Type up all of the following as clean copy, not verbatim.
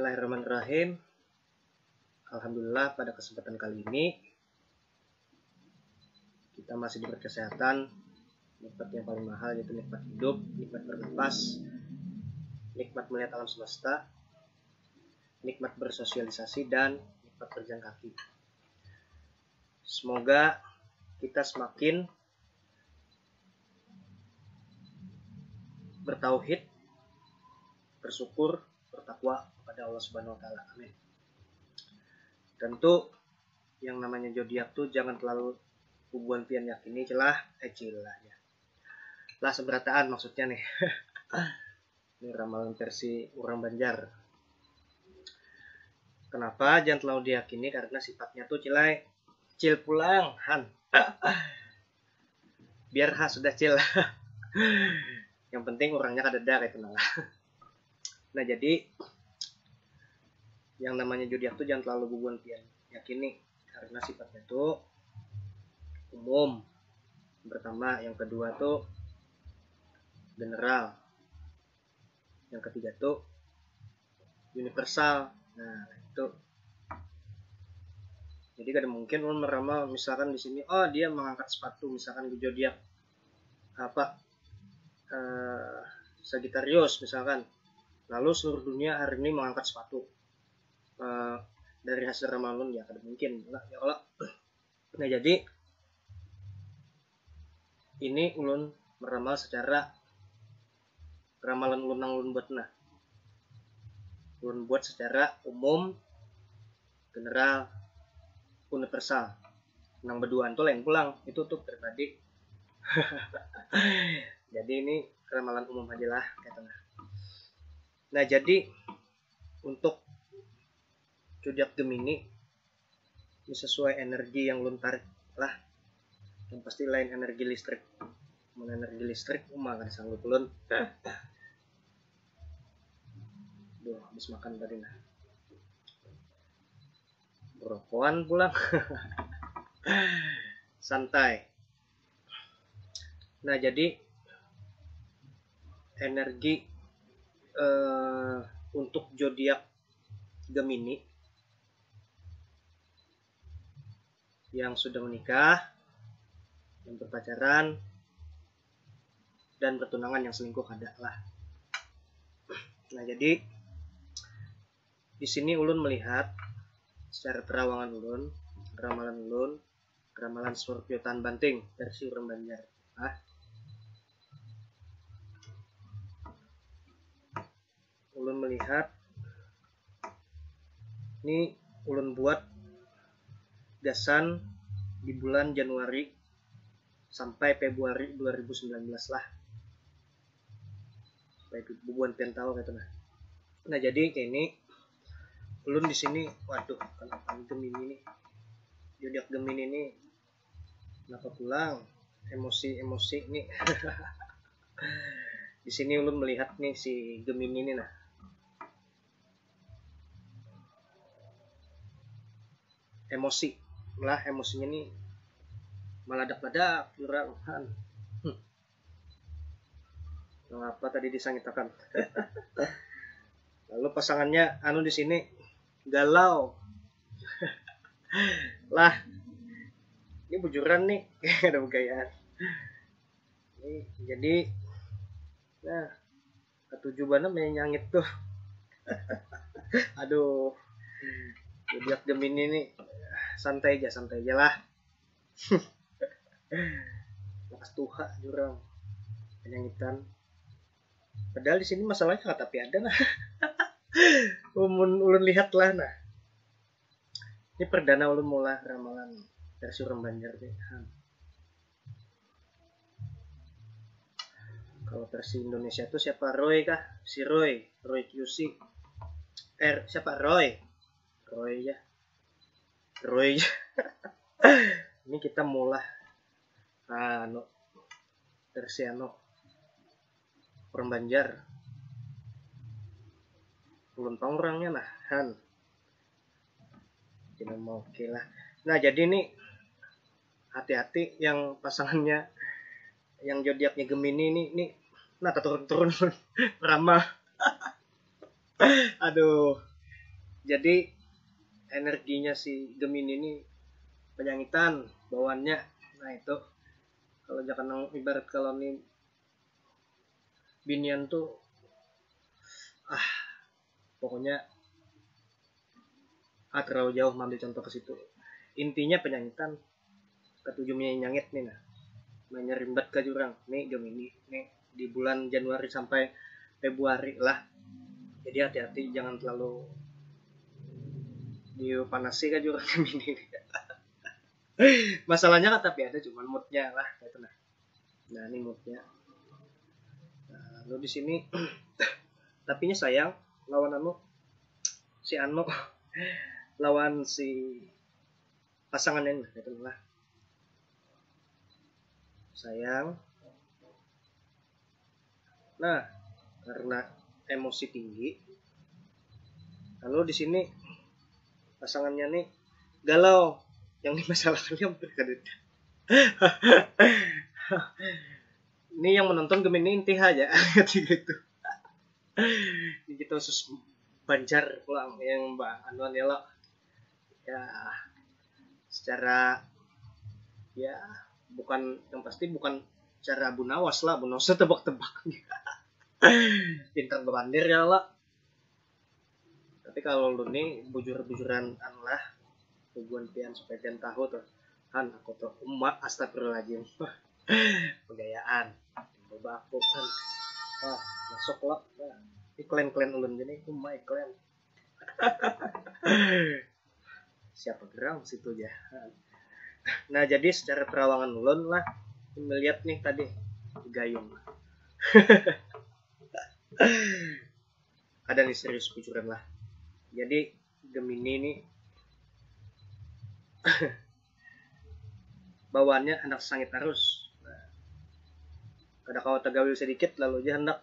Bismillahirrahmanirrahim. Alhamdulillah, pada kesempatan kali ini kita masih diberi kesehatan, nikmat yang paling mahal yaitu nikmat hidup, nikmat bernapas, nikmat melihat alam semesta, nikmat bersosialisasi, dan nikmat berjalan kaki. Semoga kita semakin bertauhid, bersyukur, bertakwa kepada Allah Subhanahu wa taala. Amin. Tentu yang namanya zodiak tuh jangan terlalu hubungan pian yakini celah ya. Lah seberataan maksudnya nih. Ini ramalan versi orang Banjar. Kenapa jangan terlalu diyakini? Karena sifatnya tuh cil pulang han. Biar sudah cil. Yang penting orangnya kadeda kayak tenang. Nah, jadi yang namanya zodiak tuh jangan terlalu hubungan pian yakini karena sifatnya tuh umum. Pertama, yang kedua tuh general. Yang ketiga tuh universal. Nah, itu. Jadi kada mungkin orang meramal misalkan di sini dia mengangkat sepatu, misalkan di zodiak Sagittarius misalkan. Lalu seluruh dunia hari ini mengangkat sepatu. Dari hasil ramalan ya kada mungkin. Ya Allah. Nah, jadi ini ulun meramal secara ramalan ulun buat ulun buat secara umum, general, universal. Nang berduaan tuh lain pulang, itu tuh pribadi. Jadi ini ramalan umum aja lah katanya. Nah, jadi untuk zodiak Gemini ini sesuai energi yang ulun tarik lah. Yang pasti lain energi listrik. Mun energi listrik kan sanggup ulun. Duh, habis makan tadi nah. Berokokan pulang. Santai. Nah, jadi energi untuk zodiak Gemini yang sudah menikah, yang berpacaran, dan bertunangan, yang selingkuh ada lah. Nah, jadi di sini ulun melihat secara terawangan ulun, ramalan Scorpio Tan Banting versi orang Banjar. Ulun melihat ini ulun buat gasan di bulan Januari sampai Februari 2019 lah. Supaya bubuan pian tahu gitu nah. Nah, jadi kayak ini ulun di sini kenapa Gemini nih? Zodiak Gemini nih kenapa pulang? Emosi nih. Di sini ulun melihat nih si Gemini nih nah. Emosi lah, emosinya nih meledak-ledak juragan. Mengapa tadi disangitakan? Lalu pasangannya di sini galau. Lah, ini bujuran nih, ada begayaan. Ini jadi nah, ketujuh bana menyangit tuh. Aduh. Zodiak Gemini nih santai aja lah. Lekas tuha jurang penyangitan. Padahal di sini masalahnya tapi ada nah. Ulun lihat lah nah. Ini perdana ulun mulai ramalan versi orang Banjar deh. Kalau versi Indonesia tuh siapa? Roy kah? Si Roy QC. Siapa Roy ya. Ini kita mulai versi orang Banjar. Ulun tahu orangnya nah tidak mau oke lah. Nah, jadi ini hati-hati yang pasangannya yang zodiaknya Gemini ini nah turun ramal. Aduh, Jadi energinya si Gemini ini penyangitan bawaannya. Nah itu kalau jangan ibarat kalau nih binian tuh pokoknya terlalu jauh mengambil contoh ke situ. Intinya penyangitan ketujuhnya nyangit nih nah. Menyerimbat ke jurang nih Gemini nih di bulan Januari sampai Februari lah. Jadi hati-hati jangan terlalu dipanasi ke jurang Gemini. Masalahnya kan tapi ada cuman moodnya lah gitu nah. Nah ini moodnya. Nah, lo di sini tapinya sayang lawan si Ano lawan si pasangannya gitu lah. Sayang. Nah, karena emosi tinggi, lalu di sini pasangannya nih galau, yang dimasalahkannya berkadang. Ini yang menonton Gemini intih aja, gitu. Ini kita khusus Banjar pulang yang Mbak Anuan ya, ya secara ya bukan yang pasti bukan cara Abu Nawas lah, Abu Nawas tebak-tebak. Pintar berbandir ya lah. Tapi kalau lu nih bujur-bujuran lah, hubungan pian supaya pian tahu tuh, kan aku tuh umat astagfirullahaladzim. Pegayaan, coba aku kan, masuk lah, iklan ulun jadi umat iklan. Siapa gerang situ aja. Nah jadi secara terawangan ulun lah, melihat nih tadi gayung. Ada nih serius bujuran lah. Jadi Gemini ini bawaannya hendak sangit terus. Nah, kada kau tegawil sedikit lalu aja hendak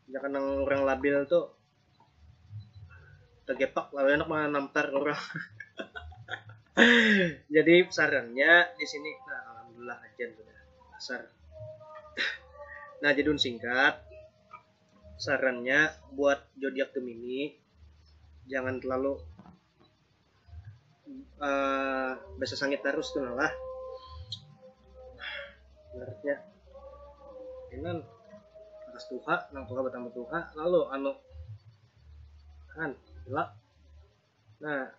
jangan orang labil tuh tegepak lalu hendak menampar orang. Jadi sarannya di sini, nah alhamdulillah aja sudah asar. Nah jadi singkat sarannya buat zodiak Gemini jangan terlalu bisa sangit terus tuh lah. Ibaratnya ini atas tuha nang tuha bertambah tuha lalu kan gelap. Nah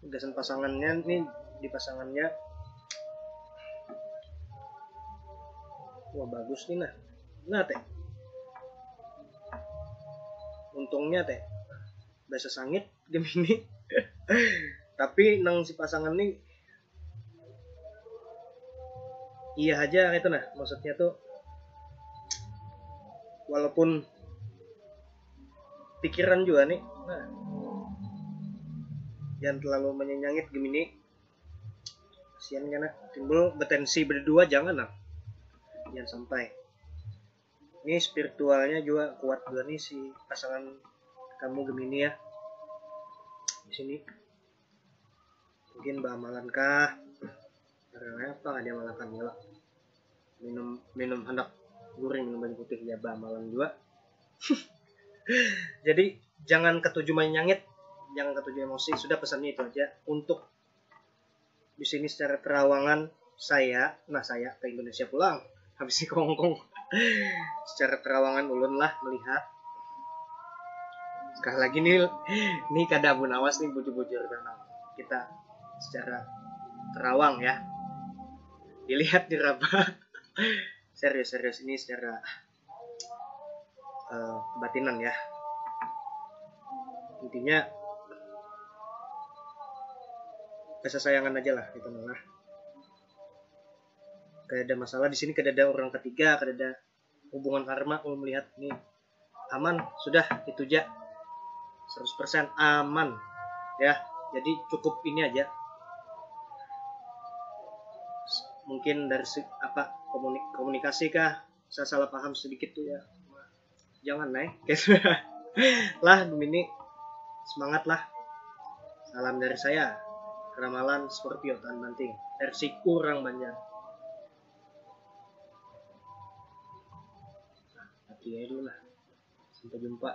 gasan pasangannya nih di pasangannya wah bagus nih nah teh untungnya teh bahasa sangit Gemini. Tapi nang si pasangan nih iya aja gitu nah, maksudnya tuh walaupun pikiran juga nih nah jangan terlalu menyenyangit Gemini, kasihan karena timbul bertensi berdua jangan lah, jangan sampai. Ini spiritualnya juga kuat juga nih si pasangan kamu Gemini ya. Di sini mungkin bamalan kah karena apa nggak dia malakan ya minum hendak guring minum banyak putih ya bamalan juga. Jadi jangan ketujuh menyangit, jangan ketujuh emosi, sudah pesannya itu aja. Untuk di sini secara terawangan saya ke Indonesia pulang habis ke Hongkong. Secara terawangan ulun lah melihat sekali lagi nih kada Abu Nawas nih bujur-bujur karena kita secara terawang ya dilihat diraba. serius ini secara kebatinan ya. Intinya kasih sayangan aja lah gitu lah. Kada ada masalah di sini, kada ada orang ketiga, kada ada hubungan karma. Kalau melihat nih aman sudah itu aja 100% aman ya. Jadi cukup ini aja. Mungkin dari apa komunikasi kah saya salah paham sedikit tuh ya, jangan naik lah Gemini, semangat lah. Salam dari saya Ramalan Scorpio Tan Banting versi kurang banyak. Hati aja dulu lah, sampai jumpa.